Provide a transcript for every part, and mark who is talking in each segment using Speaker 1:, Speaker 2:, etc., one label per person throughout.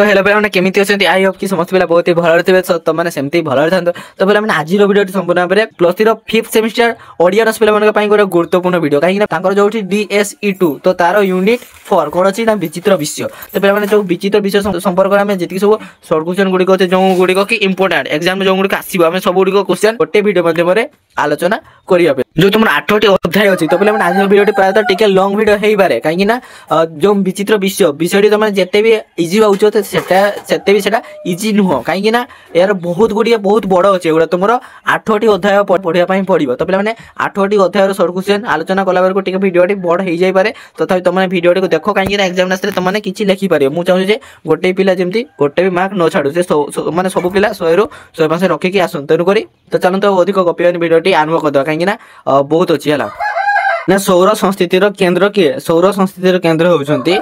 Speaker 1: तो हेलो पे केमी अच्छे आई होप कि समस्त पिला बहुत ही भल थे तो मैंने सेमती भल था तो पे आज भिडियो संपूर्ण भाव में plus three fifth semester audience पे गोटे गुरुत्वपूर्ण वीडियो कहीं जो DSE2 तो तार यूनिट 4 कौन अच्छी ना विचित्र विषय तो पे जो विचित्र विषय संपर्क में जी सब सर्ट क्वेश्चन गुड़िक अच्छे जो गुड़िक कि इंपोर्टाट एग्जाम जो गुड़िक आसो आम सब गुड़िक क्वेश्चन गोटे भिडियो माध्यम आलोचना करने जो तुम 8टी अध्याय अच्छी तो पे आज भिडियो प्रायः टिके लंग भिडियो हो पारे कहीं जो विचित्र विषय तुम जिते भी इजी भाव से इजी नुह कहीं यार बहुत गुड़िया बहुत बड़ अच्छे गुड़ा तुम 8टी अध्याय पढ़ाई पड़ो तो पे 8टी अध्याय सर्ट क्वेश्चन आलोचना कला बेलू भिडियो बड़ हो जाए तथा तुमने भिडियो देख कहीं एग्जाम तुमने किसी लिखिपार मुझे चाहूँ गोटे पिला जमी गोटे भी मार्क न छाड़ू से मैंने सब पिला 100 रखिकी आसन तेणुक तो चलते अधिक गपियानी भिडियो आरंभ करदे कहीं बहुत अच्छी है ना सौर संस्थितिर केन्द्र किए सौर संस्थितिर केन्द्र होउछंती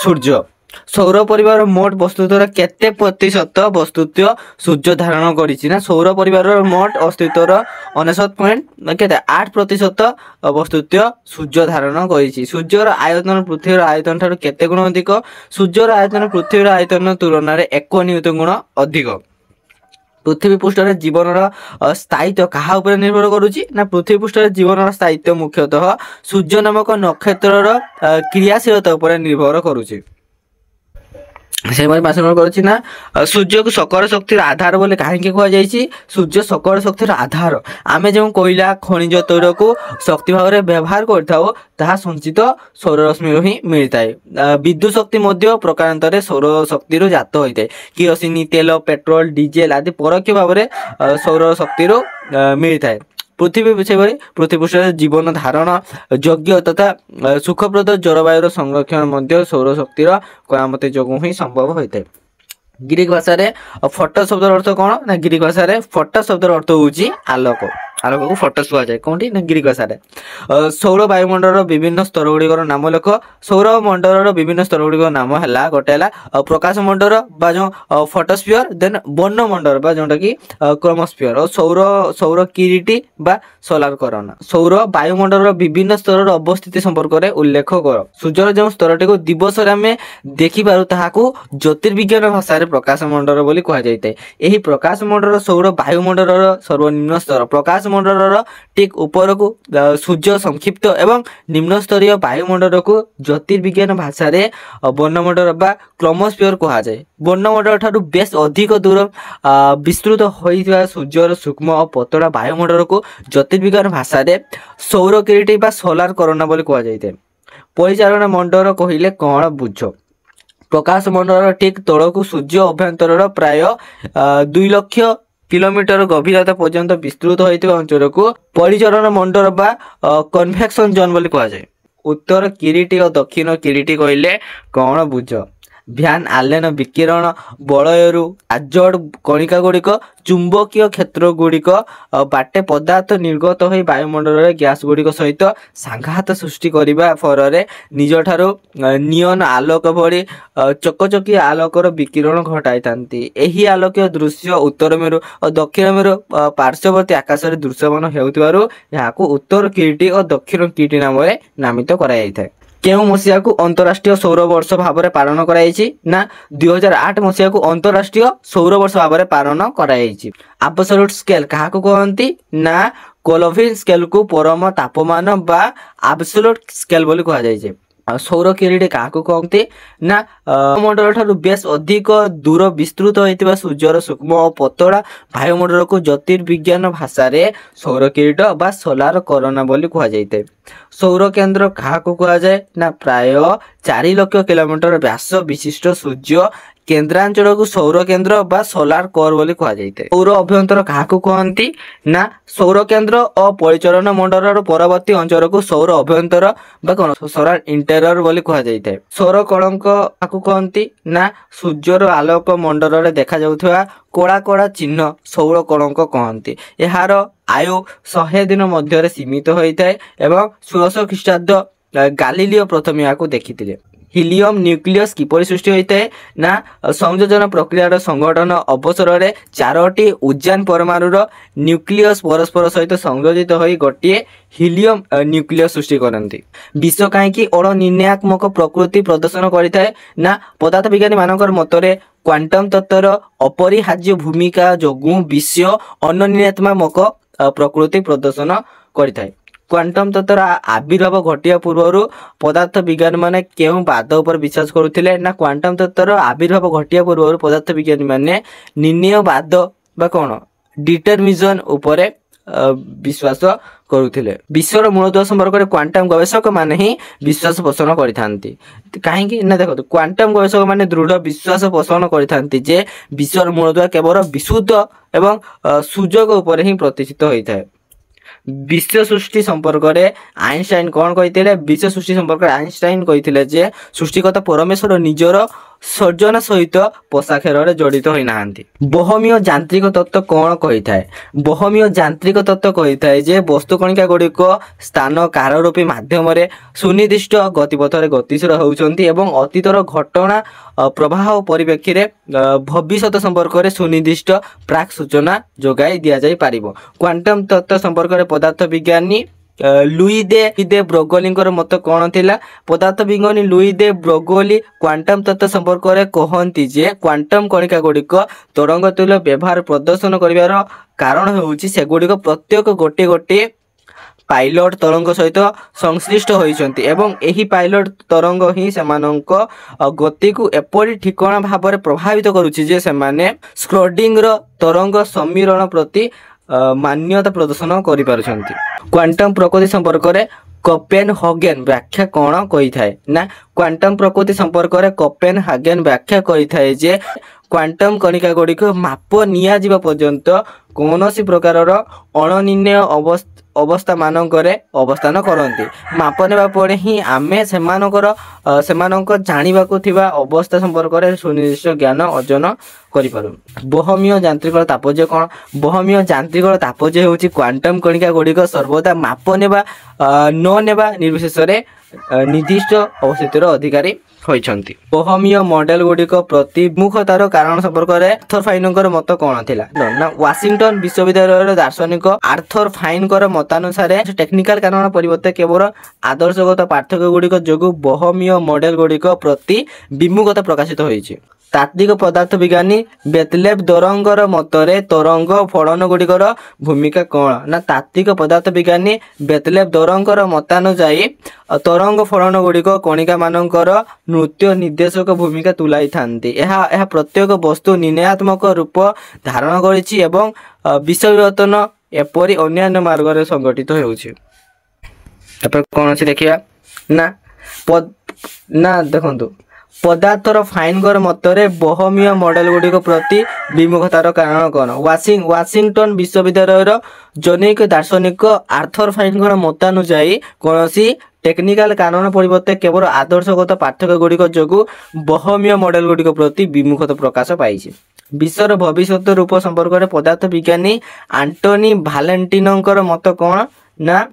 Speaker 1: सूर्य सौर परिवार मोट वस्तुत्वर केते प्रतिशत वस्तुत्व सूर्य धारण करिछि ना सौर परिवार मोट अस्तित्वर 99.8% वस्तुत्व सूर्य धारण करिछि सूर्यर आयतन पृथ्वीर आयतन ठारू केते गुण अधिक सूर्यर आयतन पृथ्वीर आयतन तुलना रे 1 न्यूटन गुण अधिक पृथ्वी पृष्ठ जीवन स्थायित्व क्या उपर निर्भर करुच्ची ना पृथ्वी पृष्ठ जीवन स्थायित्व मुख्यतः सूर्य नामक नक्षत्र क्रियाशीलता उपर निर्भर करुच्ची से ना सूर्य को सकल शक्तिर आधार बोले कहीं कहुई सूर्य सकल शक्तिर आधार आमे जो कोयला खनिज तैल को शक्ति भाव में व्यवहार करता संचित सौर रश्मि ही मिलता है विद्युत शक्ति प्रकारांतर सौर शक्ति जात होता है किरोसिन तेल पेट्रोल डीजेल आदि परोक्ष भाव में सौर शक्ति मिलता है पृथ्वी से पृथ्वी पृष्ठ जीवन धारण योग्य तथा सुखप्रद जलवायु संरक्षण सौर शक्तिर करामती जो ही संभव होता है ग्रीक भाषा रे फोटो शब्द अर्थ कौन ना ग्रीक भाषा रे फोटो शब्द अर्थ होउची आलोक आलोक को फोटोस कहा जाए कौन ना ग्रीक भाषा रे सौर वायुमंडल विभिन्न स्तर गुड़िकर नाम लेख सौर मंडल विभिन्न स्तर गुड़िक नाम है गोटे प्रकाश मंडल बा जो फोटोस्फियर देन वर्णमंडल बा जोटा कि क्रोमोस्फियर और सौर सौर किरीटी बा सोलार करोना सौर वायुमंडल विभिन्न स्तर अवस्थिति संपर्क में उल्लेख कर सूर्यर जो स्तरटी को दिवस आम देखिपारू ताहाकू ज्योतिर्विज्ञान भाषा प्रकाश मंडल बोली कहा जाता है यही प्रकाश मंडल सौर वायुमंडल सर्वनिम्न स्तर प्रकाश मंडल ठीक ऊपर को सूर्य संक्षिप्त एवं निम्न स्तरीय वायुमंडल को ज्योतिर्विज्ञान भाषा रे वर्णमंडल बा क्रोमोस्फियर कहा जाए वर्णमंडल ठारू बेस अधिक दूर विस्तृत होइथिबा सूर्यर सूक्ष्म और पतला वायुमंडल को ज्योतिर्विज्ञान भाषा रे सौर किरीटी बा सोलार करोना बोली कहा जाता है परिचालन मंडल कहले कौन बुझ प्रकाश मंडल ठीक तल को सूर्य अभ्यंतर प्राय 2 लाख किलोमीटर गभीरता पर्यंत विस्तृत होइथिबा अंचल को परिचालन मंडल बा कन्वेक्शन जोन बोली कहा जाए उत्तर किरीटी और दक्षिण किरीटी कहले कौन बुझ भ्यान आलेन विकिरण बलयरू आजड कणिका गुड़िक चुंबकीय क्षेत्र गुड़िक बाटे पदार्थ निर्गत हो वायुमंडल गैस गुड़िक सहित सांघात सृष्टि करने फल निज ठारू नियन आलोक भली चकचकी आलोकर विकिरण घटाई एही आलोकीय दृश्य उत्तर मेरु और दक्षिण मेरु पार्श्ववर्ती आकाश में दृश्यमान होउथिबारु याकू उत्तर किरीटी और दक्षिण किरीटी नाम नामित कराई केउ मसीहा को अंतरराष्ट्रीय सौर वर्ष भाव में पालन कराई ना 2008 मसीहा को अंतरराष्ट्रीय सौर वर्ष भाव में पालन कराई एब्सोल्यूट स्केल क्या कहती ना कोल्विन स्केल को परम तापमान बा एब्सोल्यूट स्केल बोली कहा जाए सौर किरीटी क्या कहते ना मंडल ठारू बेस अधिक दूर विस्तृत होता सूर्यर सूक्ष्म और पतला वायुमंडल को ज्योतिर्विज्ञान भाषा रे सौर किरीट बा सोलार करोना बोली कहा जाता है सौर केन्द्र क्या कहा जाए ना प्राय 4 लाख किलोमीटर व्यास विशिष्ट सूर्य केन्द्रांचल को सौर केन्द्र बा सोलार कोर बोली कहा जाए सौर अभ्यंतर क्या कहती ना सौर केन्द्र और परिचालन मंडल परवर्ती अंचल को सौर अभ्यंतर बा कौन सोलार इंटेरियर बोली कहा जाए सौर कलंक क्या कहती ना सूर्यर आलोक मंडल देखा जाउथिबा कड़ा कड़ा चिन्ह सौर कलंक कहती यार आयु 100 दिन मध्य सीमित होता है एवं 1600 ख्रीष्टाब्द गालीलियो प्रथम या देखी हिलियम न्यूक्लियस किपरि सृष्टि होता है ना संयोजन प्रक्रियार संगठन अवसर में 4टी उद्यान परमाणुर न्यूक्लियस परस्पर सहित संयोजित हो गोटे हिलियम न्यूक्लियस सृष्टि करती विश्व कहीं अणनिर्णयात्मक प्रकृति प्रदर्शन करें ना पदार्थ विज्ञानी मानकर मतरे क्वांटम तत्वर अपरिहार्य भूमिका जोगु विश्व अनन्यतात्मक प्रकृति प्रदर्शन करिथाय। क्वांटम तत्वर आविर्भाव घटिया पूर्व पदार्थ विज्ञानी माने केउ वाद उपर विश्वास करुथिले ना क्वांटम तत्वर आविर्भाव घटिया पूर्व पदार्थ विज्ञानी माने निर्णयवाद बा कोन डिटरमिनेशन उपरे विश्वास करुथिले। विश्वर मूलतत्व संपर्क में क्वांटम गवेषक माने ही विश्वास पोषण करिथांती। काहेकि ना देखो क्वांटम गवेषक माने दृढ़ विश्वास पोषण करिथांती जे विश्वर मूलतत्व केवल विशुद्ध एवं सुजोग उपरे ही प्रतिष्ठित होइथाय। विश्व सृष्टि संपर्क में आइनस्टाइन कौन कही विश्व सृष्टि संपर्क में आइनस्टाइन कही जे सृष्टिकर्ता परमेश्वर निजर सर्जन सहित पोषाखेर जड़ित होना। बहमीय यांत्रिक तत्व कौन कही थाए? बहमीय यांत्रिक तत्व कही थाए जे वस्तु कणिका गुड़िक स्थान काररूपी माध्यम सुनिर्दिष्ट गतिपथ गतिशील होउछंती एवं अतीतर घटना प्रवाह परिप्रेक्षी भविष्यत संपर्क में सुनिर्दिष्ट प्राक सूचना जोगाई दि जाई पारिबो। क्वांटम तत्व संपर्क में पदार्थ विज्ञानी लुई दे ब्रोगोली मत कौन थिला? पदार्थ विज्ञानी लुई दे ब्रोगोली क्वांटम तत्व संपर्क में कहती जे क्वांटम कणिका गुड़िक तरंग तुल्य व्यवहार प्रदर्शन करिवार कारण होउछि सेगुड़िक प्रत्येक गोटे गोटे पाइलट तरंग सहित संश्लिष्ट होइछंती एवं एही पाइलट तरंग ही सेमानंक गति को एपरि ठिकाना भाव में प्रभावित करुछि जे सेमाने स्क्रोडिंगर तरंग समीकरण प्रति मान्यता प्रदर्शन करि पारुछंती। क्वांटम प्रकृति संपर्क में कोपेनहेगन व्याख्या कौन कही थाए ना? क्वांटम प्रकृति संपर्क में कोपेनहेगन व्याख्या कही थाए जे क्वांटम कणिका गुड़िक माप निया जिबा पर्यंत कौनसी प्रकार अणनिर्णय अवस्था मानकरे अवस्थान करती। माप नेबा परे ही आमे सेमानक जानिबाकु थिबा अवस्था संपर्क में सुनिर्दिष्ट ज्ञान अर्जन करिपारु। बहमीय यांत्रिक तापज कौन? बहमीय यांत्रिक तापज हेउछि क्वांटम कणिका गुड़िक सर्वदा माप नेबा न नेबा निर्विशेष निर्दिष्ट अवस्थितिर अधिकारी होइछंती। बहमीय मॉडल गुड़िक प्रतिमुखतार कारण संपर्क में आर्थर फाइनकर मत कौन थिला ना? वाशिंगटन विश्वविद्यालय दार्शनिक आर्थर फाइनकर मतानुसार टेक्निकल कारण परिवर्ते केवल आदर्शगत पार्थक्य गुड़िक जोगु बहमीय मॉडल गुड़िक प्रति विमुखता प्रकाशित होइछि। तात्विक पदार्थ विज्ञानी बेतलेव दोरंगर मतरे तरंग फलन गुड़िकर भूमिका कौन ना? तात्विक पदार्थ विज्ञानी बेतलेव दोरंगर मतानुसार तरंग फलन गुड़िक कणिका मानकर नृत्य निर्देशक भूमिका तुलाई थांती। यह प्रत्येक वस्तु निर्णयात्मक रूप धारण करिछि एवं विश्वविवर्तन एपरि अन्य मार्ग रे संगठित होउछि। कौन अच्छी देखिया ना देखंतु पदार्थर फाइनगर मतरे बहमीय मॉडल गुड़िक प्रति विमुखतार कारण कौन? वाशिंगटन विश्वविद्यालय जनैक दार्शनिक आर्थर फाइनगर मतानुसार कौन टेक्निकल कारण परिवर्ते केवल आदर्शगत पार्थक्य गुड़िक जोगु बहमीय मॉडल गुड़िक प्रति विमुखता प्रकाश पाई। विश्वर भविष्यत रूप संपर्क में पदार्थ विज्ञानी आंटोनी भालेंटिनोंकर मत कौन ना?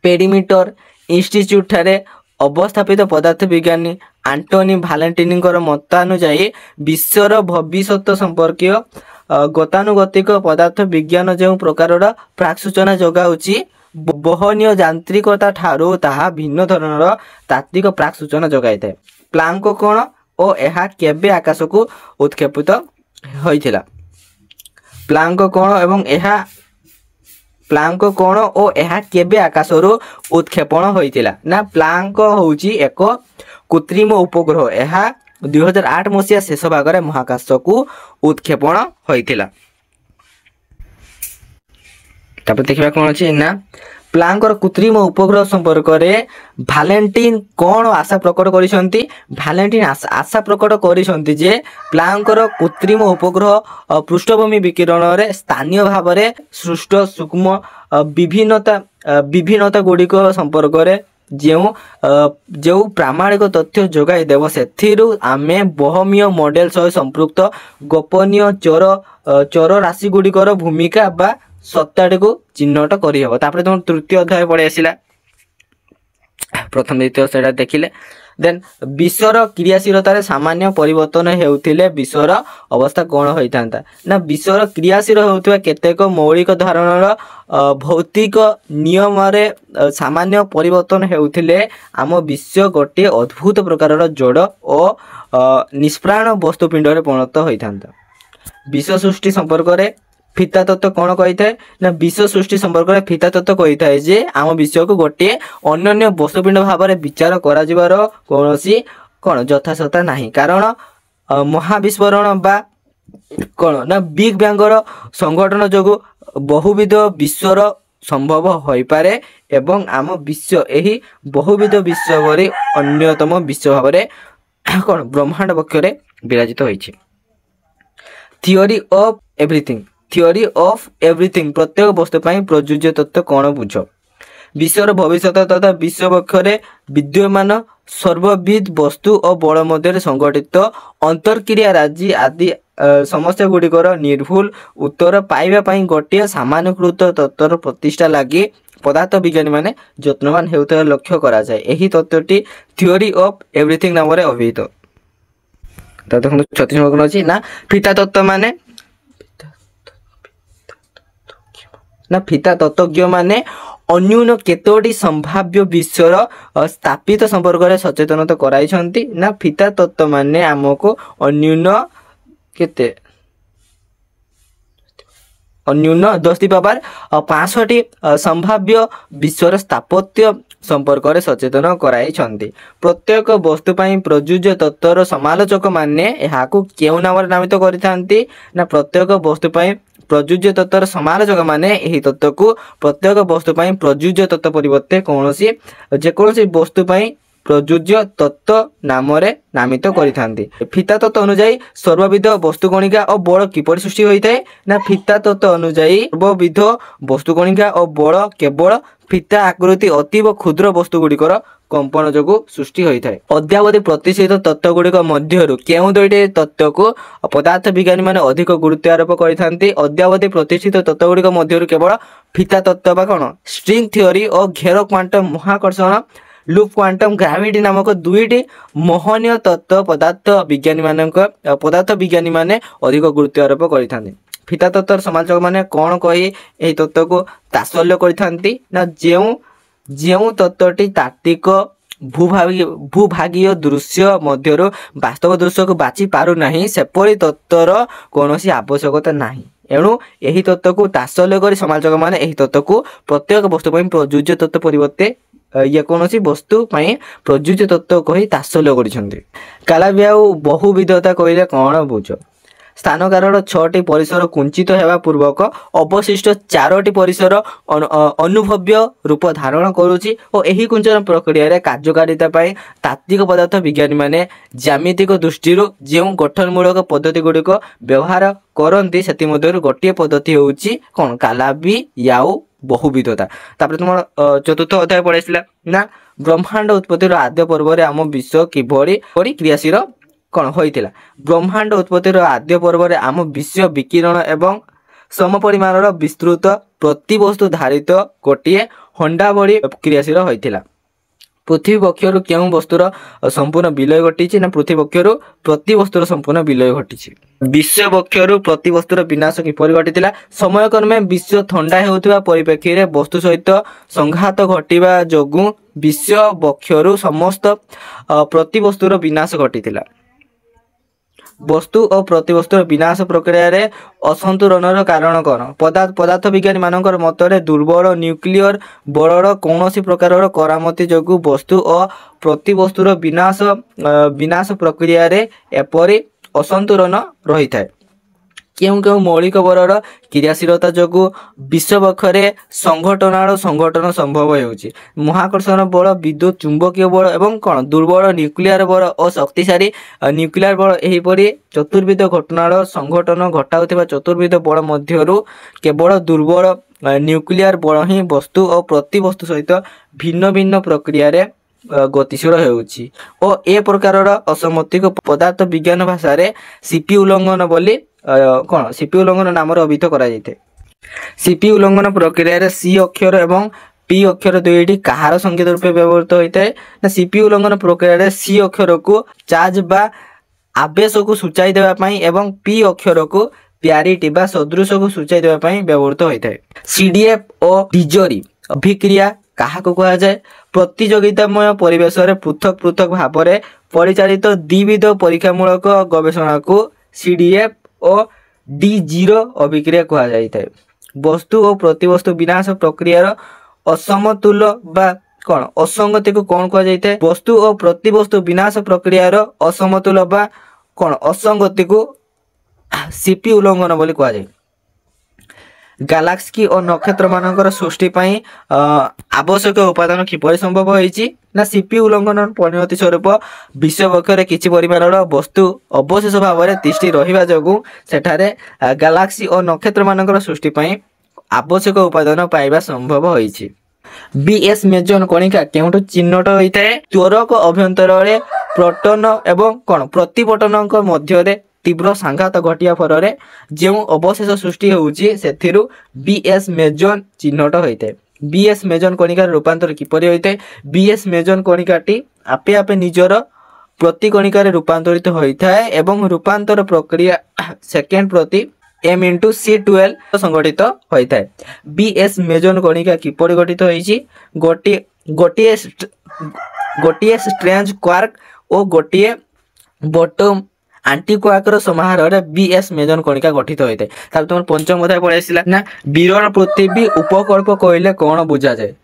Speaker 1: पेरिमीटर इंस्टीट्यूट ठारे अवस्थापित पदार्थ विज्ञानी आंटोनी भालेंटिनोंकर मतानुसार विश्वर भविष्यत संपर्कीय गतानुगतिक पदार्थ विज्ञान जो प्रकार प्राक सूचना जोगाउछि बहनीय यांत्रिकता ठारू ताहा भिन्न धरणर तात्विक प्राक सूचना जोगाई थाए। प्लांक कोण ओ एहा केबे आकाश को उत्क्षेपित होइथिला? प्लांक कोण एवं एहा प्लांक कोण ओ एहा केबे आकाशरू उत्क्षेपण होइथिला ना? प्लांक होउची एक कृत्रिम उपग्रह। एहा 2008 मसीहा शेष भाग में महाकाश को उत्क्षेपण होइथिला। देखा कौन अच्छी ना? प्लांकर कृत्रिम उपग्रह संपर्क में भालेंटिन कौन आशा प्रकट करिसंती? भालेंटिन आशा प्रकट करिसंती जे प्लांकर कृत्रिम उपग्रह पृष्ठभूमि विकिरण रे स्थानीय भाव में सृष्ट सूक्ष्म विभिन्नता गुड़िक संपर्क में जो प्रामाणिक तथ्य जोगाई देव से आमे बहमीय मॉडल सह संपृक्त गोपनीय चर राशि गुड़िकर भूमिका बा सत्ताटी को चिन्हट करहब। तुम तृतीय अध्याय पढ़े आसला प्रथम द्वितीय से देखिले देन विश्वर क्रियाशीलतार सामान्य परिवर्तन हेउथिले विश्वर अवस्था कौन होता ना विश्वर क्रियाशील होउथिबा केतेक मौलिक धारणार भौतिक नियम रे सामान्य परिवर्तन हेउथिले आम विश्व गोटे अद्भुत प्रकार जोड़ और निष्प्राण वस्तुपिंड रे परिणत होता। विश्व सृष्टि संपर्क रे फिता तत्व कौन कही थाए ना विश्व सृष्टि संपर्क में फिता तत्व कही थाए जे आम विश्व को गोटे अन्य वस्तुपिंड भाव में विचार कर कौन कौन यथाशता नहीं कारण महाविस्फोरण बा कौन ना बिग बैंगर संगठन जो बहुविध विश्वर संभव हो पारे एवं आम विश्व यही बहुविध विश्व अन्यतम विश्व भाव में कौन ब्रह्मांड पक्ष विराजित होइछि। Theory of everything theory of everything प्रत्येक वस्तु प्रयोज्य तत्व कौन बुझ विश्वर भविष्य तथा विश्व पक्ष विद्यमान सर्वविध वस्तु और बल मध्य संगठित अंतर्क्रिया राज्य आदि समस्या गुड़िकर निर्भुल उत्तर पाइबा गोटे सामान्यकृत तत्वर प्रतिष्ठा लगी पदार्थ विज्ञानी माने यत्नवान हेउथिबा लक्ष्य करा जाए। एही तत्वटी थियोरी ऑफ एवरीथिंग नाम रे अभिहित। तो देखो 36 नंबर अछि ना फिता तत्व माने ना फिता तत्वज्ञ माने अन्यून केतोटी संभाव्य विश्वर स्थापित संपर्क में सचेतनता कराई छंती ना फिता तत्व माने हमको अन्यून केते अन्यून 10⁵ संभाव्य विश्वर स्थापत्य संपर्क में सचेतन कराई छंती। प्रत्येक वस्तु प्रयोज्य तत्वर समालोचक माने एहाकू केउ नाम नामित करिथांती ना प्रत्येक वस्तु प्रयोज्य तत्वर समालोचक माने एही तत्व को प्रत्येक वस्तु प्रयोज्य तत्व परिवर्ते कौनसी जेकोसी वस्तु प्रयोज्य तत्व नाम नामित करिथांती। फिता तत्व अनुसार सर्वविध वस्तुकणिका और बल किपर सृष्टि होता है ना फिता तत्व अनुसार सर्वविध वस्तुकणिका और बल केवल फिता आकृति अतीव क्षुद्र वस्तु गुड़िकर कंपन जो सृष्टि होता है। अद्यावधि प्रतिष्ठित तत्व गुड़िक मध्यरु केउ दुईटी तत्व को पदार्थ विज्ञानी माने अधिक गुरुत्व आरोप करथांती। अद्यावधि प्रतिष्ठित तत्व गुड़िक मध्यरु केवल फिता तत्व बा कौन स्ट्रिंग थियोरी और घेर क्वांटम महाकर्षण लूप क्वांटम ग्राविटी नामक दुईटी मोहनीय तत्व पदार्थ विज्ञानी माने अधिक गुरुत्व आरोप करथांती। फिता तत्वर समालोचक माने कौन कही एही तत्व को तात्सल्य करथांती ना जेउ तत्वटी तात्विक भूभागीय दृश्य मध्यरु वास्तव दृश्य को बाची पारु नहीं सेपरी तत्वर कौनसी आवश्यकता नहीं। एणु एही तत्व को तात्सल्य करी समालोचक माने एही तत्व को प्रत्येक वस्तु प्रयोज्य तत्व परिवर्ते ये कौनसी वस्तु प्रयोज्य तत्व कही तात्सल्य करिसेंती। कालाबियाउ बहुविधता कहले कौन बुझ स्थान कारण 6टी परिसर कुंचित हेबा पूर्वक अवशिष्ट 4टी परिसर अनुभव्य रूप धारण करुछि और एही कुंचन प्रक्रिया रे कार्यकारिता पई तात्विक पदार्थ विज्ञानी माने ज्यामितिक दृष्टि जो गठनमूलक पद्धति गुड़िक व्यवहार करती से गोटे पद्धति होउछि कोन कालाबियाउ बहुविधता। तापर तुम चतुर्थ अध्याय पढ़ाइला ना ब्रह्मांड उत्पत्तिर आद्य पर्व रे आम विश्व किभଳି क्रियाशील कौन होइतिला। ब्रह्मांड उत्पत्तिर आद्य पर्व रे आम विश्व विकिरण एवं समपरिमाणर विस्तृत प्रतिवस्तु धारित गोटे हंडा भଳି क्रियाशील होइतिला। पृथ्वी पक्षर केउ वस्तुर संपूर्ण विलय घटी ना पृथ्वी पक्षर प्रतिवस्तुर संपूर्ण विलय घटी। विश्व पक्षर प्रतिवस्तुर विनाश किपरि घटितिला समय क्रमे विश्व ठंडा हेउथिबा परिप्रेक्षी रे वस्तु सहित संघात घटिबा जोगु विश्व पक्षर समस्त प्रतिवस्तुर विनाश घटितिला। वस्तु और प्रतिवस्तुर विनाश प्रक्रिया रे असंतुलनर कारण कौन पदार्थ विज्ञानी मानकर मतरे दुर्बल न्यूक्लियर बलर कौनसी प्रकार करामती जोगु वस्तु और प्रतिवस्तुर विनाश प्रक्रिया रे एपरि असंतुलन रही थाए। केउ मौलिक बलर क्रियाशीलता जोगु विश्व पक्षरे संघटन संभव होउछि। महाकर्षण बल विद्युत चुंबकीय बल एवं कौन दुर्बल न्यूक्लियर बल और शक्तिशाली न्यूक्लियर बल एहीपरि चतुर्विध घटनार संघटन घटाउथिबा चतुर्विध बल मध्यरु केवल दुर्बल न्यूक्लियर बल ही वस्तु और प्रतिवस्तु सहित भिन्न भिन्न प्रक्रिया रे गतिशील होउछि और ए प्रकार असमतिक पदार्थ विज्ञान भाषा रे सीपी उल्लंघन बोली कौन सीपी उल्लंघन नाम अभिहित करा जायते। सीपी उल्लंघन प्रक्रिया रे सी अक्षर एवं पी अक्षर दुईटी कहार संकेत रूपे व्यवहृत होता है ना सीपी उल्लंघन प्रक्रिया सी अक्षर को चार्ज बा आवेश को सूचाई देवाई एवं पी अक्षर को प्यारिटी बा सदृश को सूचाई देवाई व्यवहृत होता है। सीडीएफ और डिजरी अभिक्रिया कहा कह जाए प्रतियोगितामय परिवेश में पृथक पृथक भाव में परिचालित द्विविध परीक्षामूलक गवेषणा को सीडीएफ और डी0 अभिक्रिया कह जाए। वस्तु और प्रतिवस्तु विनाश प्रक्रियार असमतुल बा कौन असंगति को कौन कह जाए वस्तु और प्रतिवस्तु विनाश प्रक्रियार असमतुल बा कौन असंगति को सीपी उल्लंघन बोली कह जाए। गैलेक्सी और नक्षत्र मानकर सृष्टि पाई आवश्यक उपादान किपरि संभव होईची ना सीपी उल्लंघन परिणति स्वरूप विश्व बक्षरे किछि परिमाणर वस्तु अवशेष भाव में तिष्ठि रहिबा जोगु सेठारे गैलेक्सी और नक्षत्र मानकर सृष्टि पाई आवश्यक उपादान पाइबा संभव होईची। बीएस मेजन कणिका केउठु चिन्हट होता है त्वरक अभ्यंतर प्रोटॉन एवं कौन प्रतिपटन मध्य तीव्र संघात घटिया फल जो अवशेष सृष्टि होउची सेथिरु बीएस मेजन चिन्हट होता है। बीएस मेजन कणिकार रूपांतर किपरि होता है बीएस मेजन कणिकाटी आपे आपे निजर प्रतिकणिकार रूपांतरित होता है एवं रूपांतर प्रक्रिया सेकेंड प्रति m into C12 संगठित होता है। बीएस मेजन कणिका किपरि गठित होईची गोटिए स्ट्रेंज क्वार्क और गोटिए बॉटम आंटी क्वार्कर समाहार बीएस मेजन कणिका गठित होता है। तब तुम पंचम अध्याय पढ़े आसला ना विरल पृथ्वी उपकल्प कहले कौन बुझा जाए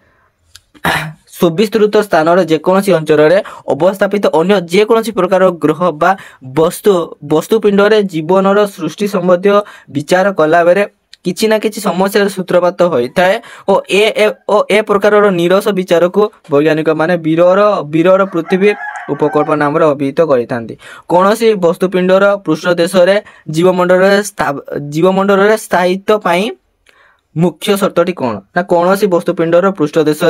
Speaker 1: सुविस्तृत स्थान जेकोसी अंचल अवस्थापित अन्य जेकोसी प्रकार ग्रह बा वस्तुपिंड जीवन सृष्टि संबंधी विचार कला बेले किछि ना किछि समस्या सूत्रपात होता है और ए प्रकार निरस विचार को वैज्ञानिक माने विरल पृथ्वी उपकल्प नाम अभिहित करते। कौन सी वस्तुपिंडर पृष्ठदेश जीवमंडल स्थायित्व पाई मुख्य शर्तटी कौन ना कौन सी वस्तुपिंडर पृष्ठदेश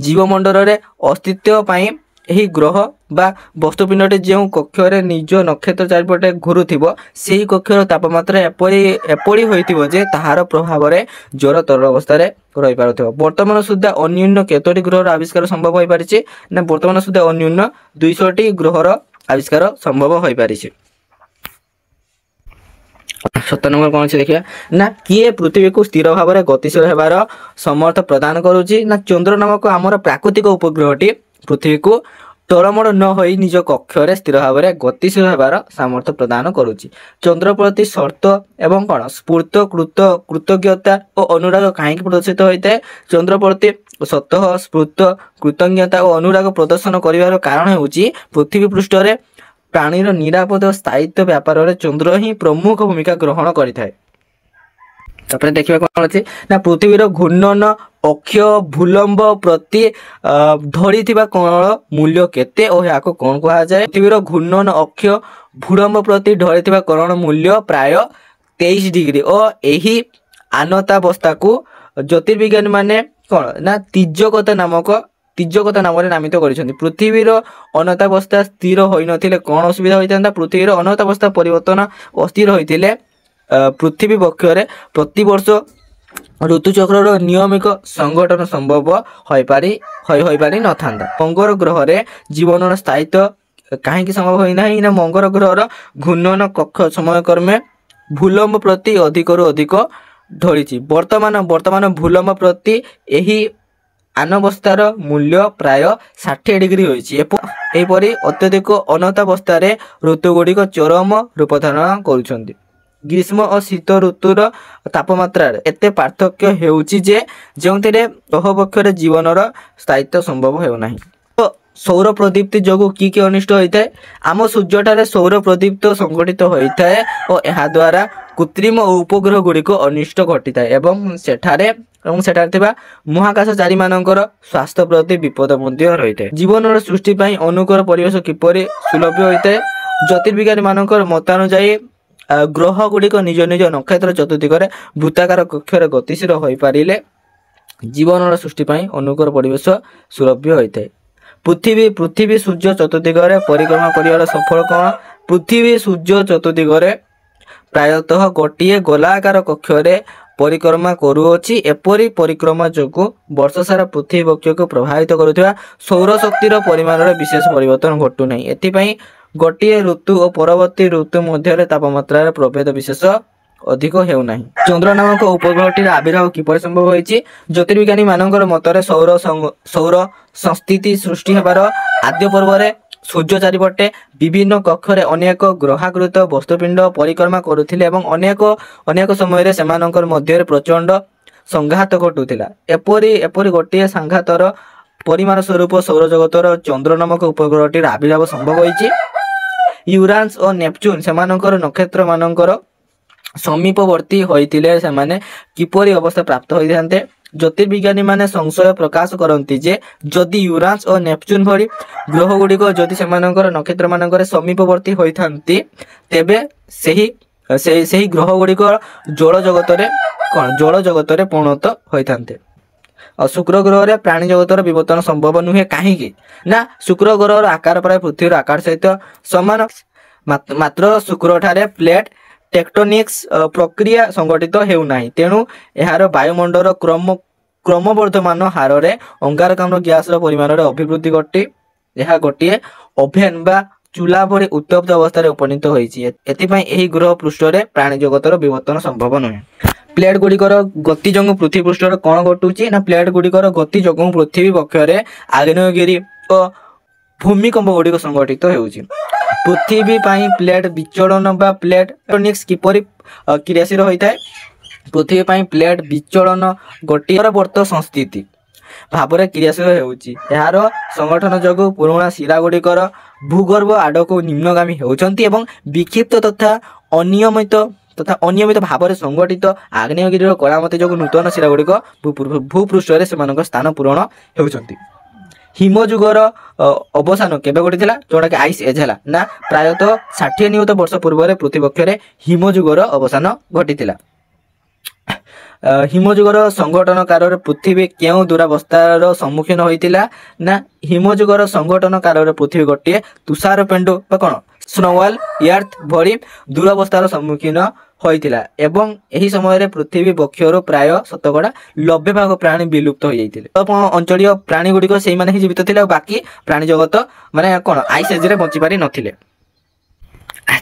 Speaker 1: जीवमंडल अस्तित्व पाई एही ग्रह बा वस्तुपिंडटी जो कक्षरे निज नक्षत्र चारिपटे घुरुथिबो सेही कक्षर तापमात्रा एपरी होइथिबो जे ताहार प्रभाव में जर तरल अवस्था रही पारुथिबो। वर्तमान सुधा अन्यून केतोटी ग्रहर आविष्कार संभव हो पारिछि ना वर्तमान सुधा अन्यून 200 ग्रहर आविष्कार संभव हो पारिछि। 7 नंबर कौन से देखिए ना किए पृथ्वी को स्थिर भाव में गतिशील होबार समर्थ प्रदान करुछि ना चंद्र नामक आमर प्राकृतिक उपग्रहटी पृथ्वी को टलमल न होई निज कक्षरे स्थिर भाव में गतिशील होबार सामर्थ्य प्रदान करुछि। चंद्र प्रति शर्त एवं कौन स्फूर्त कृतज्ञता और अनुराग कहीं प्रदर्शित होता है चंद्र प्रति स्वतः स्फूर्त कृतज्ञता और अनुराग प्रदर्शन करिवार कारण होउछि पृथ्वी पृष्ठरे प्राणीर निरापद स्थायित्व व्यापार में चंद्र ही प्रमुख भूमिका ग्रहण करिथाय। तापर देखिबा कोन अछि ना पृथ्वीर घूर्णन अक्ष भूलंब प्रति धरिथिबा कोणर मूल्य केते और याको कोन कहा जाय पृथ्वीर घूर्णन अक्ष भूलंब प्रति धरिथिबा कोणर मूल्य प्राय 23 डिग्री और एही आनतावस्था को ज्योतिर्विज्ञानी माने कोन ना तिर्यकता नाम नामित कर पृथ्वीर अनतावस्था स्थिर होई नथिले कोन असुविधा होइतांता पृथ्वीर अनतावस्था परिवर्तन अस्थिर होइतिले पृथ्वी बक्षरे प्रति वर्ष ऋतुचक्र नियमित संगठन संभव होई पारि नथांता। मंगल ग्रह रे जीवन स्थायित्व कहीं संभव होई नाही ना मंगल ग्रहर घूर्णन कक्ष समय क्रमे भूलंब प्रति अधिकरु अधिक ढळिछि। वर्तमान भूलंब प्रति एही आनवस्थार मूल्य प्राय 60 डिग्री होइछि। एपरि अत्यधिक अनतावस्था ऋतु गुड़िक चरम रूप धारण करुछन्ति। ग्रीष्म और शीत ऋतुर तापमात्रा एते पार्थक्य हेउछि जे जोंथिरे अहबक्षरे जीवनर स्थायित्व संभव हेउ नाही। तो सौर प्रदीप्ति जोगु की अनिष्ट होइताय आम सूर्यठारे सौर प्रदीप्त संगठित होइताय और एहा द्वारा कृत्रिम उपग्रह गुड़िक अनिष्ट घटिताय एवं सेठारे महाकाशचारी मानकर स्वास्थ्य प्रति विपद रही है। जीवन सृष्टि अनुकूल परिवेश किपरि सुलभ होता है ज्योतिर्विज्ञानी मानकर मतानुजाई ग्रह गुड़िक निज निज नक्षत्र चतुर्दिगरे वृत्ताकार कक्षरे गतिशील हो पारिले जीवन सृष्टि अनुकूल परिवेश सुलभ होता है। पृथ्वी सूर्य चतुर्दिगरे परिक्रमा कर सफल कौन पृथ्वी सूर्य चतुर्दिगरे प्रायतः गोटे गोलाकार कक्षरे परिक्रमा करूअछि। एपरि परिक्रमा जोगु वर्ष सारा पृथ्वी कक्ष को प्रभावित करुवा सौर शक्तिर परिमाण विशेष परिवर्तन घटू नहीं। एथिपाई गोटे ऋतु और परवर्ती ऋतु मध्य तापमात्रा प्रभेद विशेष अधिक हेउना। चंद्र नामक उपग्रहटीर आविर्भाव किपर संभव होइछि? ज्योतिर्विज्ञानी मानकर मतरे सौर संस्थिति सृष्टि हेबार आद्य पर्वरे सूर्य चारिपटे विभिन्न कक्षरे अनेक ग्रहाकृत वस्तुपिंड परिक्रमा करुथिले एवं अनेक समय सेमानकर मध्य प्रचंड संघात घटुथिला। एपरी गोटे संघातर परिमाण स्वरूप सौर जगतर चंद्र नामक उपग्रहटीर आविर्भाव संभव होइछि। यूरानस और नेपच्यून सेमानकर नक्षत्र मानकर समीपवर्ती होइतिले सेमाने किपरि अवस्था प्राप्त होइथान्ते? ज्योतिर्विज्ञानी माने संशय प्रकाश करती जे जदि यूरानस और नेपच्यून भली ग्रह गुड़िक जदि सेमानकर नक्षत्र मानकर समीपवर्ती होइथान्ति तेबे सेही ग्रह गुड़िक जल जगतरे परिणत होइथान्ते। और शुक्र ग्रह रे प्राणी जगतर विवर्तन संभव नुहे काहेकि ना शुक्र ग्रहर आकार प्राय पृथ्वीर आकार सहित समान, मात्र शुक्र ठारे प्लेट टेक्टोनिक्स प्रक्रिया संगठित हेउना। तेणु यार वायुमंडल क्रमवर्धमान हार रे अंगारकाम्ल गैस परिमाण अभिवृद्धि घटी यह गोटे ओभेन बा चूल्हा भली उत्तप्त अवस्था उपनीत होइछि। एथिपाई एही ग्रह पृष्ठ रे प्राणी जगतर विवर्तन संभव नुहे। प्लेट गुड़िकर गति जो पृथ्वी पृष्ठ कौन घटुची ना प्लेट गुड़िकर गति जो पृथ्वी पक्षरे आग्नेयगिरी और भूमिकंप गुड़िक संगठित होउछि। पृथ्वी पाई प्लेट विचलन बा प्लेट टेक्टोनिक्स किपरि क्रियाशील होइताय? पृथ्वी पाई प्लेट विचलन गोटे वर्त संस्थिति भाव क्रियाशील होउछि। यार संगठन जोगु पुराणा शिरा गुड़िकर भूगर्भ आड़क निम्नगामी होउछन्ति एवं विक्षिप्त तथा अनियमित भाव संगठित आग्नेयगिरी कलामती जो नूतन शिरा गुड़िक भूपृष्ठ से स्थान पूरण होउछन्ति। हिमजुगर अवसान केबे घटिथिला? जोटा कि आइस एज है ना प्रायतः 60 नियुत वर्ष पूर्व पृथ्वी कक्षरे हिमजुगर अवसान घटिथिला। हिमजुगर संगठन कार पृथ्वी क्यों दुरावस्थार सम्मुखीन होइतिला ना हिमजुगर संगठन कार पृथ्वी गोटे तुषार पेंडु कौन स्नोवाल यार्थ भली दुरावस्थार सम्मुखीन होइतिला एवं एही समय रे पृथ्वी पक्षर प्राय 90% प्राणी विलुप्त हो जाइतिले। अंचलीय प्राणी गुड़िक से ही जीवित थिले, बाकी प्राणी जगत माने कौन आइस एज रे बंची पारि नथिले।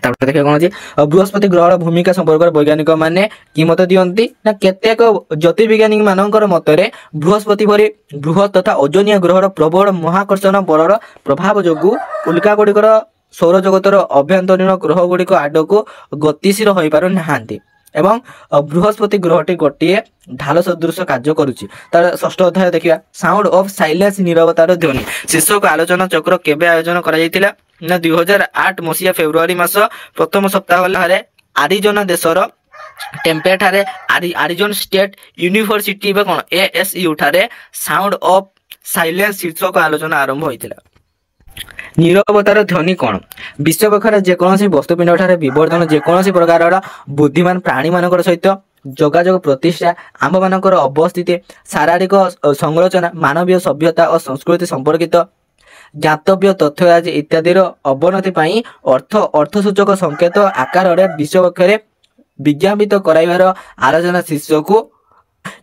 Speaker 1: देखिए कौन अच्छी बृहस्पति ग्रहर भूमिका संपर्क वैज्ञानिक माने कि मत दियंती ना केतेक ज्योतिर्विज्ञानी मानकर मतरे बृहस्पति भली बृहत तथा ओजनिया ग्रहर प्रबल महाकर्षण बलर प्रभाव जोगु उल्का गुड़िकर सौर जगतर अभ्यंतरीण ग्रह गुड़िक आडक गतिशील हो पार नाहांती एवं बृहस्पति ग्रहटी गोटे ढाल सदृश कार्य करुच्ची। तार षष्ठ अध्याय देखिया साउंड ऑफ साइलेंस नीरवतार ध्वनि शीर्षक आलोचना चक्र केबे आयोजन करा जायतिला ना 2008 मसीहा फेब्रुआरी मास प्रथम सप्ताह रे आरिजोना देशर टेम्पे ठारे आरिजोन स्टेट यूनिवर्सिटी बा कोन एएसयू ठारे साउंड ऑफ साइलेंस शीर्षक आलोचना आरंभ होइतिला। नीरवतार ध्वनि कौन? विश्व कक्षर जेकोसी वस्तुपिंड ठारे विवर्धन जेकोसी प्रकार बुद्धिमान प्राणी मानकर सहित जोगाजोग प्रतिष्ठा आम मानकर अवस्थिति शारीरिक संरचना मानवीय सभ्यता और संस्कृति संपर्कित ज्ञातव्य तथ्य आज इत्यादिर अवनति पाई अर्थसूचक संकेत आकार विश्व कक्षरे विज्ञापित कराइबार आलोचना शीर्षक को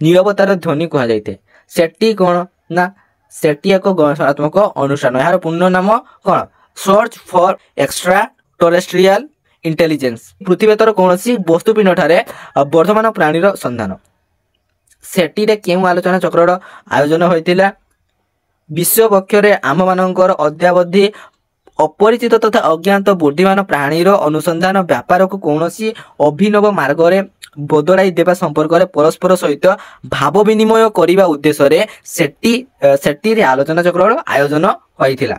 Speaker 1: नीरवतार ध्वनि कहा जाइते। सेटी कौन ना सेटी एक गवेषणात्मक अनुष्ठान। यार पूर्ण नाम कौन? Search for extraterrestrial intelligence. पृथ्वीतर कौन वस्तुपिंड ठारे वर्धमान प्राणीर संधान। सेटी रे केउ आलोचना चक्र आयोजन होइतिला? विश्व पक्षरे आम मानकर अद्यावधि अपरिचित तथा अज्ञात बुद्धिमान प्राणीर अनुसंधान व्यापार को कौनसी अभिनव मार्ग रे बदलाई देवा संपर्क रे परस्पर सहित भाव विनिमय करिबा उद्देश्य रे सेटी रे आलोचना चक्र आयोजन होइतिला।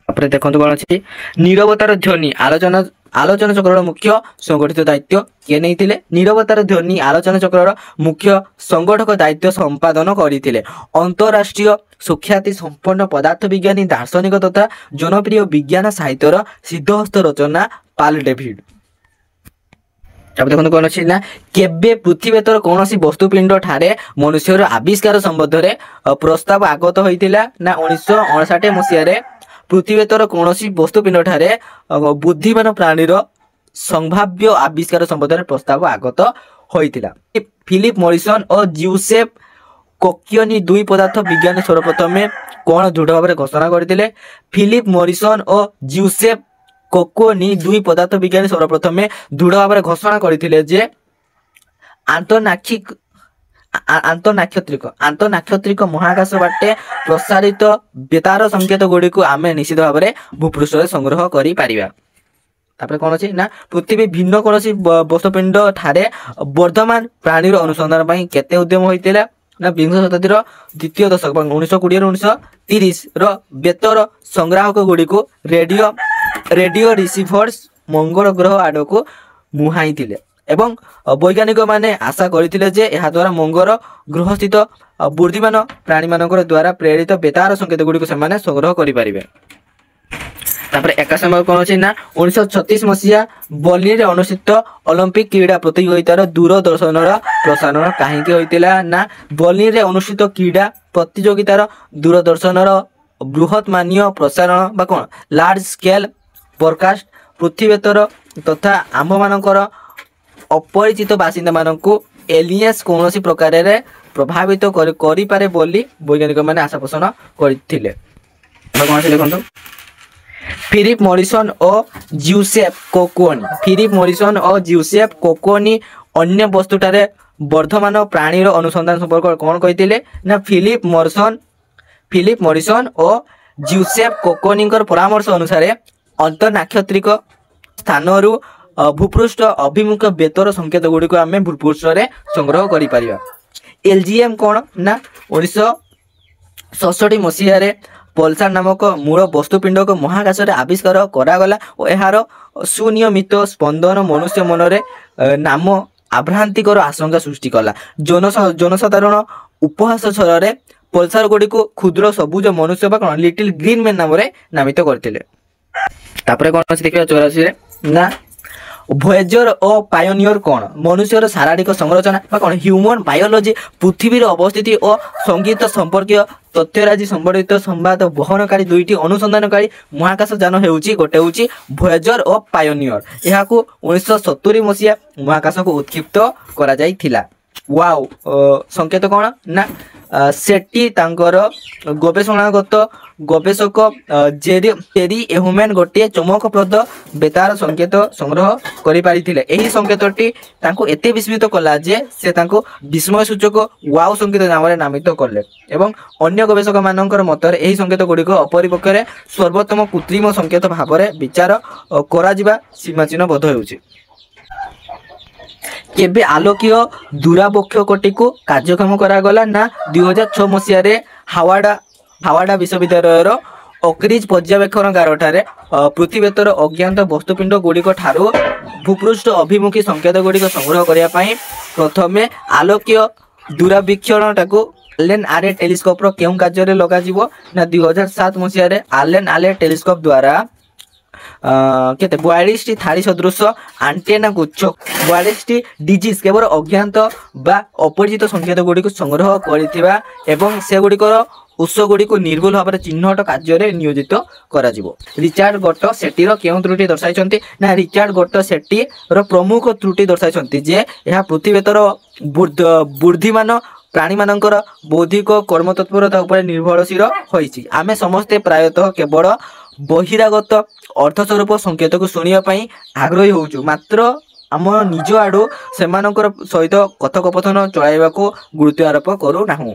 Speaker 1: अपरे देखंतु कोन अछि नीरवतार ध्वनि आलोचना चक्र मुख्य संगठित दायित्व किए नैतिले? नीरवतार ध्वनि आलोचना चक्र मुख्य संगठक दायित्व संपादन करथिले अंतरराष्ट्रीय सुख्याति संपन्न पदार्थ विज्ञानी दार्शनिक तथा जनप्रिय विज्ञान साहित्यर सिद्धहस्त रचना पाल डेविड। अब देखो कौन अच्छी ना केबे पृथ्वीतर कौन वस्तुपिंड ठारे मनुष्यर आविष्कार संबंध रे प्रस्ताव आगत होइतिला ना 1959 मसीह पृथ्वीतर कौन वस्तुपिंड ठारे बुद्धिमान प्राणीर संभाव्य आविष्कार संबंध में प्रस्ताव आगत होइतिला। फिलिप मॉरिसन और ज्यूसेफ कोकियोनी दुई पदार्थ विज्ञान सर्वप्रथमे कौन दृढ़ भाव घोषणा करते? फिलिप मॉरिसन और ज्यूसेफ कोकियोनी दुई पदार्थ विज्ञान सर्वप्रथमे दृढ़ भाव घोषणा करते जे आंतनाक्षत्रिक महाकाश बाटे प्रसारित बेतार संकेत गुड़ी को आम निश्चित भाव में भूपृष्ठ संग्रह करि पारिबा। तापर कौन अच्छी ना पृथ्वी भिन्न कौन वस्तुपिंड ठारे वर्धमान प्राणी अनुसंधान केते उद्यम होइतिला ना विंश शताब्दीर द्वितीय दशक 1920 1930 बेतर संग्राहक गुड़ी को रेडियो रिसीभर्स मंगल ग्रह आड़ को मुहाई एवं वैज्ञानिक माने आशा करथिले जे एहा द्वारा मंगल ग्रह स्थित बुद्धिमान प्राणी मानकर द्वारा प्रेरित बेतार संकेत गुड़ी को सेमाने संग्रह करि पारिबे। तापर एका समय कौन अच्छी ना 1936 मसीहा बर्लिन रे अनुष्ठित ओलंपिक क्रीड़ा प्रतियोगितार दूरदर्शन प्रसारण कहीं होइतिला ना बर्लिन रे अनुष्ठित क्रीड़ा प्रतियोगितार दूरदर्शन बृहत मान्य प्रसारण बा कौन लार्ज स्केल ब्रॉडकास्ट पृथ्वीतर तथा आंभ मानकर अपरिचित बासिंदा मानकु एलियंस कौन प्रकार प्रभावित करि पारे बोली वैज्ञानिक माने आशा पोषण करथिले। कौन अच्छी देखो फिलिप मॉरिसन और ज्यूसेफ कोकियोनी अन्य वस्तुटारे वर्धमान प्राणी अनुसंधान संपर्क कौन कहते ना फिलिप मॉरिसन और ज्यूसेफ कोकियोनी परामर्श अनुसार अंतनाक्षत्रिक स्थान भूपृष्ठ अभिमुख बेतर संकेत गुड़ी को आम भूपृष्ठ में संग्रह करि पारिबा। एलजीएम कौन ना 1967 मसीह पल्सार नामक मूल वस्तुपिंड को महाकाश में आविष्कार करागला और यार सुनियमित स्पंदन मनुष्य मनरे नाम आभ्रांतिकर आशंका सृष्टि कला। जनसाधारण उपहास छल पल्सार गुड़ी को क्षुद्र सबुज मनुष्य कौन लिटिल ग्रीन मैन नाम नामित करते। कौन अच्छी देखिए 84 ना भोयेजर और पायोनियर कौन मनुष्यर शारीरिक संरचना कौन ह्यूमन बायोलॉजी पृथ्वीर अवस्थिति और संगीत संपर्कीय तथ्यराजी संबंधित संवाद बहनकारी दुईटी अनुसंधानकारी महाकाश जान होउची गोटे होउची भोयेजर और पायोनियर। यह 1970 मसीहा महाकाश को उत्क्षिप्त करा जाइथिला। वाओ संकेत कौन ना सेट्टी तांकर गवेषणागत गवेषक जेरी एहुमैन गोटे चमकप्रद बेतार संकेत संग्रह करि पारिथिले। एही संकेतटी तांको एते विस्मित कला जे से तांको विस्मय सूचक वाओ संकेत नाम नामित कले एवं अन्य गवेषक मानकर मतरे एही संकेत गुडी को अपरिपक्षरे सर्वोत्तम कृत्रिम संकेत भाबरे विचार करा जिबा सीमाचिन्ह बद्ध हेउची। केबे आलोकीय दूरावक्षकटी को कार्यक्रम करागला ना 2006 मसीह हावाड़ा विश्वविद्यालय ओकरिज पर्यवेक्षणागार ठारे पृथ्वीतर अज्ञात वस्तुपिंड गुड़िक ठारू भूपृष्ठ अभिमुखी संकेत गुड़िक संग्रह करने प्रथमे आलोकीय दूरवीक्षण टाकू आलेन आरे टेलीस्कोप केउं कार्य लगा ना 2007 मसीह आलेन आरे टेलीस्कोप द्वारा केते 42 टी थाली सदृश आंटेना गुच्छ 42 टी डिजिज केवल अज्ञात बा अपरिचित संकेत गुड़ी को संग्रह करथिबा एवं से गुड़िकर उत्स गुड़ी को निर्भुल भाव चिन्हट कार्य नियोजित करा जिवो। रिचार्ड गट सेट्टी केउं त्रुटि दर्शाइछन्ति ना रिचार्ड गट सेट्टी प्रमुख त्रुटि दर्शाइछन्ति जे यह पृथ्वीतर बुद्धिमान प्राणी मानकर बौद्धिक कर्म तत्परता उपर निर्भरशील होइछि। आमे समस्ते प्रायतः केवल बहिरागत अर्थस्वरूप संकेत को शुणा आग्रही होउछु मात्र आम निज आड़ू सेमानकर सहित कथोपकथन चलाइबा को गुरुत्व आरोप करू नाहु।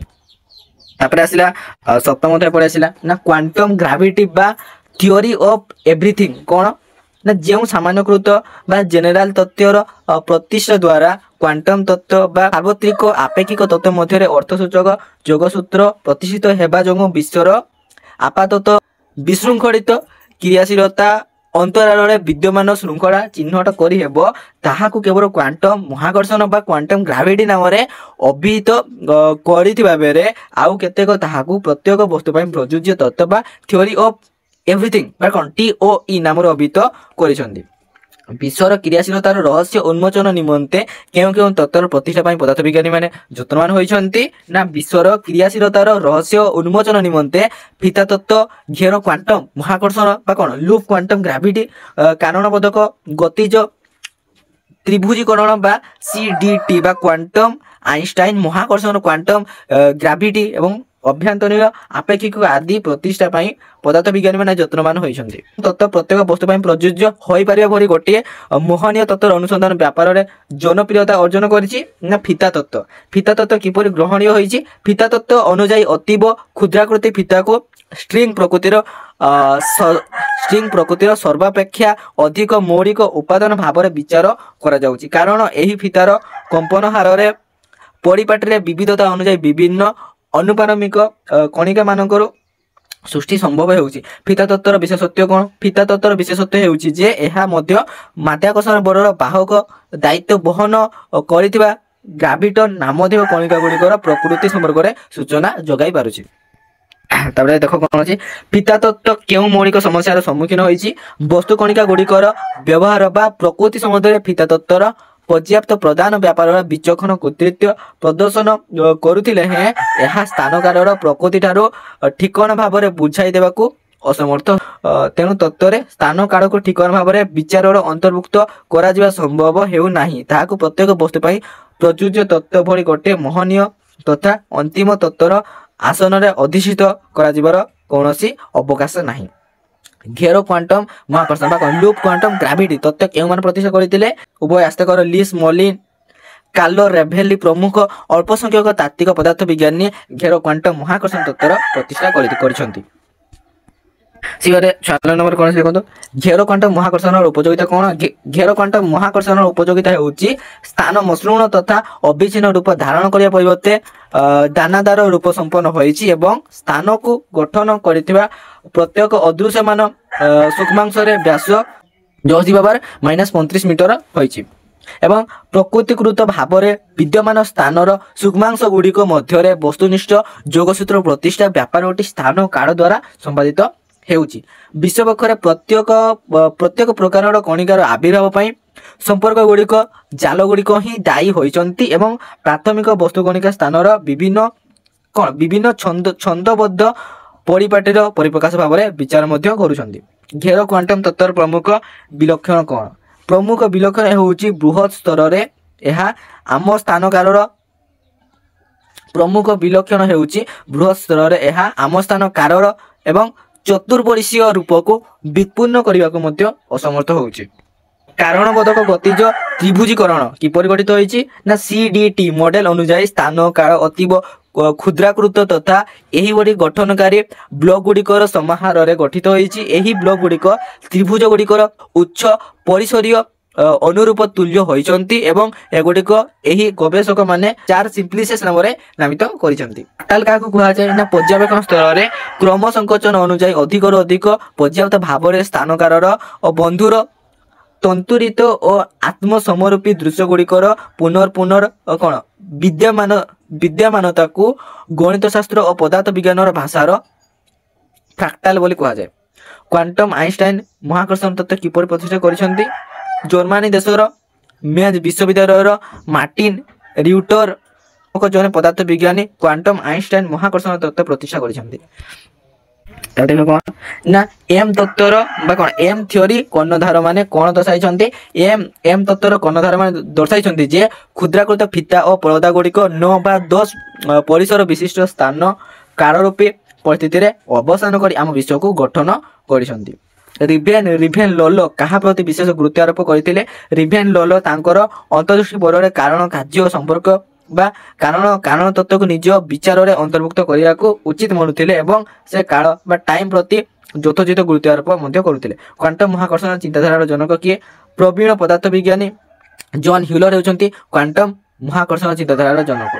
Speaker 1: तापर आसिला सप्तम अध्याय पढ़े आसिला ना क्वांटम ग्राविटी बा थ्योरी ऑफ एवरीथिंग कौन ना जो सामान्यकृत बा जेनेराल तथ्यर प्रतिष्ठा द्वारा क्वांटम तत्व बा सार्वत्रिक आपेक्षिक तत्व मध्य अर्थसूचक जोगसूत्र प्रतिष्ठित हेबा जोगु विश्वर आपातत विशृंखलित क्रियाशीलता अंतराल विद्यमान श्रृंखला चिन्हट करी हेबो ताहाकु केवल क्वांटम महाकर्षण बा क्वांटम ग्राविटी नाम अभिहित करिथिबा बेरे आउ केतेक ताहाकु प्रत्येक वस्तु पई प्रयोज्य तत्व बा थ्योरी ऑफ एवरीथिंग बा कोन TOE नाम अभिहित करिसंदी। विश्वर क्रियाशीलतार रहस्य उन्मोचन निमंते केउं केउं तत्वर प्रतिष्ठा पई पदार्थ विज्ञानी माने यत्नवान होइछन्ति ना विश्वर क्रियाशीलतार रहस्य उन्मोचन निमंते फिता तत्व घेर क्वांटम महाकर्षण बा कोन लूप क्वांटम ग्राविटी कारणबोधक गतिज ତ୍ରିଭୁଜୀକରଣ ବା CDT ବା କ୍ୱାଣ୍ଟମ ଆଇନଷ୍ଟାଇନ ମହାକର୍ଷଣ କ୍ୱାଣ୍ଟମ ଗ୍ରାଭିଟି ଏବଂ ଅଭ୍ୟନ୍ତରୀଣ ଆପେକ୍ଷିକ ଆଦି ପ୍ରତିଷ୍ଠା ପାଇଁ ପଦାର୍ଥ ବିଜ୍ଞାନୀ ମାନେ ଯତ୍ନବାନ ହୋଇଛନ୍ତି। ତତ୍ତ୍ୱ ପ୍ରତ୍ୟେକ ବସ୍ତୁ ପାଇଁ ପ୍ରଯୁଜ୍ୟ ହୋଇପାରିବା ଭଳି ଗୋଟିଏ ମୋହନୀୟ ତତ୍ତ୍ୱର ଅନୁସନ୍ଧାନ ବ୍ୟାପାରରେ ଜନପ୍ରିୟତା ଅର୍ଜନ କରିଛି ନା ଫିତା ତତ୍ତ୍ୱ। ଫିତା ତତ୍ତ୍ୱ କିପରି ଗ୍ରହଣୀୟ ହୋଇଛି? ଫିତା ତତ୍ତ୍ୱ ଅନୁଯାୟୀ ଅତୀବ କ୍ଷୁଦ୍ରାକୃତି ଫିତାକୁ ଷ୍ଟ୍ରିଙ୍ଗ ପ୍ରକୃତିର ସର୍ବାପେକ୍ଷା ଅଧିକ ମୌଳିକ ଉପାଦାନ ଭାବରେ ବିଚାର କରାଯାଉଛି, କାରଣ ଏହି ଫିତାର କମ୍ପନ ହାରରେ ପରିପାଟିରେ ବିବିଧତା ଅନୁଯାୟୀ ବିଭିନ୍ନ ଅନୁପାରମିକ କଣିକା ମାନଙ୍କର ସୃଷ୍ଟି ସମ୍ଭବ ହେଉଛି। ଫିତା ତତ୍ତ୍ୱର ବିଶେଷତ୍ୱ କ'ଣ? ଫିତା ତତ୍ତ୍ୱର ବିଶେଷତ୍ୱ ହେଉଛି ଯେ ଏହା ମଧ୍ୟ ମାଧ୍ୟାକର୍ଷଣ ବଳର ବାହକ ଦାୟିତ୍ୱ ବହନ କରିଥିବା ଗ୍ରାଭିଟନ ନାମଧେୟ କଣିକା ଗୁଡ଼ିକର ପ୍ରକୃତି ସମ୍ପର୍କରେ ସୂଚନା ଯୋଗାଇ ପାରୁଛି। ତାପରେ ଦେଖ କ'ଣ ଅଛି, ଫିତା ତତ୍ତ୍ୱ କେଉଁ ମୌଳିକ ସମସ୍ୟାର ସମ୍ମୁଖୀନ ହୋଇଛି? ବସ୍ତୁ କଣିକା ଗୁଡ଼ିକର ବ୍ୟବହାର ବା ପ୍ରକୃତି ସମ୍ବନ୍ଧରେ ଫିତା ତତ୍ତ୍ୱର ପର୍ଯ୍ୟାପ୍ତ ପ୍ରଦାନ ବ୍ୟାପାରର ବିଚକ୍ଷଣ କୃତିତ୍ୱ ପ୍ରଦର୍ଶନ କରୁଥିଲେ ହେଁ ଏହା ସ୍ଥାନକାଳର ପ୍ରକୃତି ଠାରୁ ଠିକଣା ଭାବରେ ବୁଝାଇ ଦେବାକୁ ଅସମର୍ଥ। ତେଣୁ ତତ୍ତ୍ୱରେ ସ୍ଥାନ କାଳକୁ ଠିକଣା ଭାବରେ ବିଚାରର ଅନ୍ତର୍ଭୁକ୍ତ କରାଯିବା ସମ୍ଭବ ହେଉନାହିଁ। ତାହାକୁ ପ୍ରତ୍ୟେକ ବସ୍ତୁ ପାଇଁ ପ୍ରଯୁଜ୍ୟ ତତ୍ତ୍ୱ ଭଳି ଗୋଟିଏ ମୋହନୀୟ ତଥା ଅନ୍ତିମ ତତ୍ତ୍ୱର ଆସନରେ ଅଧିଷ୍ଠିତ କରାଯିବାର କୌଣସି ଅବକାଶ ନାହିଁ। ଘେର କ୍ୱାଣ୍ଟମ ମହାକର୍ଷଣ ବା ଲୁପ୍ କ୍ୱାଣ୍ଟମ ଗ୍ରାଭିଟି ତତ୍ତ୍ୱ କେଉଁମାନେ ପ୍ରତିଷ୍ଠା କରିଥିଲେ? ଉଭୟ ଆସ୍ତେକର ଲିସ୍ ମୋଲିନ କାର୍ଲୋ ରେଭେଲି ପ୍ରମୁଖ ଅଳ୍ପ ସଂଖ୍ୟକ ତାତ୍ତ୍ୱିକ ପଦାର୍ଥ ବିଜ୍ଞାନୀ ଘେର କ୍ୱାଣ୍ଟମ ମହାକର୍ଷଣ ତତ୍ତ୍ୱର ପ୍ରତିଷ୍ଠା କରିଛନ୍ତି। ସିଓରେ 6 ନମ୍ବର କ'ଣ ଦେଖନ୍ତୁ, ଘେର କ୍ୱାଣ୍ଟମ ମହାକର୍ଷଣର ଉପଯୋଗିତା କ'ଣ? ଘେର କ୍ୱାଣ୍ଟମ ମହାକର୍ଷଣର ଉପଯୋଗିତା ହେଉଛି ସ୍ଥାନ ମସୃଣ ତଥା ଅବିଚ୍ଛିନ୍ନ ରୂପ ଧାରଣ କରିବା ପରିବର୍ତ୍ତେ ଦାନାଦାର ରୂପ ସମ୍ପନ୍ନ ହୋଇଛି ଏବଂ ସ୍ଥାନକୁ ଗଠନ କରିଥିବା ପ୍ରତ୍ୟେକ ଅଦୃଶ୍ୟମାନ ସୂକ୍ଷ୍ମାଂଶରେ ବ୍ୟାସ 10⁻−35 ମିଟର ହୋଇଛି ଏବଂ ପ୍ରକୃତିକୃତ ଭାବରେ ବିଦ୍ୟମାନ ସ୍ଥାନର ସୂକ୍ଷ୍ମାଂଶ ଗୁଡ଼ିକ ମଧ୍ୟରେ ବସ୍ତୁନିଷ୍ଠ ଯୋଗସୂତ୍ର ପ୍ରତିଷ୍ଠା ବ୍ୟାପାରଟି ସ୍ଥାନ କାଳ ଦ୍ୱାରା ସମ୍ପାଦିତ ହେଉଛି। ବିଶ୍ୱବକ୍ଷରେ ପ୍ରତ୍ୟେକ ପ୍ରକାରର କଣିକାର ଆବିର୍ଭାବ ପାଇଁ ସମ୍ପର୍କ ଗୁଡ଼ିକ ଜାଲ ଗୁଡ଼ିକ ହିଁ ଦାୟୀ ହୋଇଛନ୍ତି ଏବଂ ପ୍ରାଥମିକ ବସ୍ତୁ କଣିକା ସ୍ଥାନର ବିଭିନ୍ନ ଛନ୍ଦବଦ୍ଧ ପରିପାଟିର ପରିପ୍ରକାଶ ଭାବରେ ବିଚାର ମଧ୍ୟ କରୁଛନ୍ତି। ଘେର କ୍ୱାଣ୍ଟମ ତତ୍ତ୍ୱର ପ୍ରମୁଖ ବିଲକ୍ଷଣ କ'ଣ? ପ୍ରମୁଖ ବିଲକ୍ଷଣ ହେଉଛି ବୃହତ୍ ସ୍ତରରେ ଏହା ଆମ ସ୍ଥାନ କାଳର ଏବଂ ଚତୁର୍ପରିସୀୟ ରୂପକୁ ବିପୂର୍ଣ୍ଣ କରିବାକୁ ମଧ୍ୟ ଅସମର୍ଥ ହେଉଛି। କାରଣବୋଧକ ଗତିଜ ତ୍ରିଭୁଜୀକରଣ କିପରି ଗଠିତ ହୋଇଛି? ନା CDT ମଡେଲ ଅନୁଯାୟୀ ସ୍ଥାନ କାଳ ଅତୀବ କ୍ଷୁଦ୍ରାକୃତ ତଥା ଏହିଭଳି ଗଠନକାରୀ ବ୍ଲକ ଗୁଡ଼ିକର ସମାହାରରେ ଗଠିତ ହୋଇଛି। ଏହି ବ୍ଲକ ଗୁଡ଼ିକ ତ୍ରିଭୁଜ ଗୁଡ଼ିକର ଉଚ୍ଚ ପରିସରୀୟ ଅନୁରୂପ ତୁଲ୍ୟ ହୋଇଛନ୍ତି ଏବଂ ଏଗୁଡ଼ିକ ଏହି ଗବେଷକମାନେ ଚାର ସିମ୍ପ୍ଲିସେସ୍ ନାମରେ ନାମିତ କରିଛନ୍ତି। ତାହେଲେ କାହାକୁ କୁହାଯାଏ? ନା ପର୍ଯ୍ୟବେକ୍ଷଣ ସ୍ତରରେ କ୍ରମ ସଂକୋଚନ ଅନୁଯାୟୀ ଅଧିକରୁ ଅଧିକ ପର୍ଯ୍ୟାପ୍ତ ଭାବରେ ସ୍ଥାନକାଳର ଓ ବନ୍ଧୁର ତନ୍ତୁରିତ ଓ ଆତ୍ମସମରୂପୀ ଦୃଶ୍ୟ ଗୁଡ଼ିକର ବିଦ୍ୟମାନତାକୁ ଗଣିତ ଶାସ୍ତ୍ର ଓ ପଦାର୍ଥ ବିଜ୍ଞାନର ଭାଷାର ଫ୍ରାକ୍ଟାଲ ବୋଲି କୁହାଯାଏ। କ୍ୱାଣ୍ଟମ ଆଇନଷ୍ଟାଇନ ମହାକର୍ଷଣ ତତ୍ତ୍ୱ କିପରି ପ୍ରତିଷ୍ଠା କରିଛନ୍ତି? ଜର୍ମାନୀ ଦେଶର ମେଞ୍ଚ ବିଶ୍ୱବିଦ୍ୟାଳୟର ମାର୍ଟିନ ରିଉଟର ଜଣେ ପଦାର୍ଥ ବିଜ୍ଞାନୀ କ୍ୱାଣ୍ଟମ ଆଇନଷ୍ଟାଇନ ମହାକର୍ଷଣ ତତ୍ତ୍ୱ ପ୍ରତିଷ୍ଠା କରିଛନ୍ତି। ନା ଏମ୍ ତତ୍ତ୍ୱର ବା କ'ଣ ଏମ୍ ଥିଓରି କର୍ଣ୍ଣଧାର ମାନେ କ'ଣ ଦର୍ଶାଇଛନ୍ତି? ଏମ୍ ତତ୍ତ୍ୱର କର୍ଣ୍ଣଧାର ମାନେ ଦର୍ଶାଇଛନ୍ତି ଯେ କ୍ଷୁଦ୍ରାକୃତ ଫିତା ଓ ପରଦା ଗୁଡ଼ିକ 9 ବା 10 ପରିସର ବିଶିଷ୍ଟ ସ୍ଥାନ କାଳରୂପୀ ପରିସ୍ଥିତିରେ ଅବସ୍ଥାନ କରି ଆମ ବିଶ୍ୱକୁ ଗଠନ କରିଛନ୍ତି। ରିଭେନ ଲୋଲୋ କାହା ପ୍ରତି ବିଶେଷ ଗୁରୁତ୍ୱ ଆରୋପ କରିଥିଲେ? ରିଭେନ ଲୋଲୋ ତାଙ୍କର ଅନ୍ତର୍ଦୃଷ୍ଟି ବଳରେ କାରଣ କାର୍ଯ୍ୟ ସମ୍ପର୍କ ବା କାରଣ ତତ୍ତ୍ୱକୁ ନିଜ ବିଚାରରେ ଅନ୍ତର୍ଭୁକ୍ତ କରିବାକୁ ଉଚିତ ମଣୁଥିଲେ ଏବଂ ସେ କାଳ ବା ଟାଇମ୍ ପ୍ରତି ଯଥୋଚିତ ଗୁରୁତ୍ୱ ଆରୋପ ମଧ୍ୟ କରୁଥିଲେ। କ୍ୱାଣ୍ଟମ ମହାକର୍ଷଣ ଚିନ୍ତାଧାରାର ଜନକ କିଏ? ପ୍ରବୀଣ ପଦାର୍ଥ ବିଜ୍ଞାନୀ ଜନ୍ ହ୍ୟୁଲର ହେଉଛନ୍ତି କ୍ୱାଣ୍ଟମ ମହାକର୍ଷଣ ଚିନ୍ତାଧାରାର ଜନକ।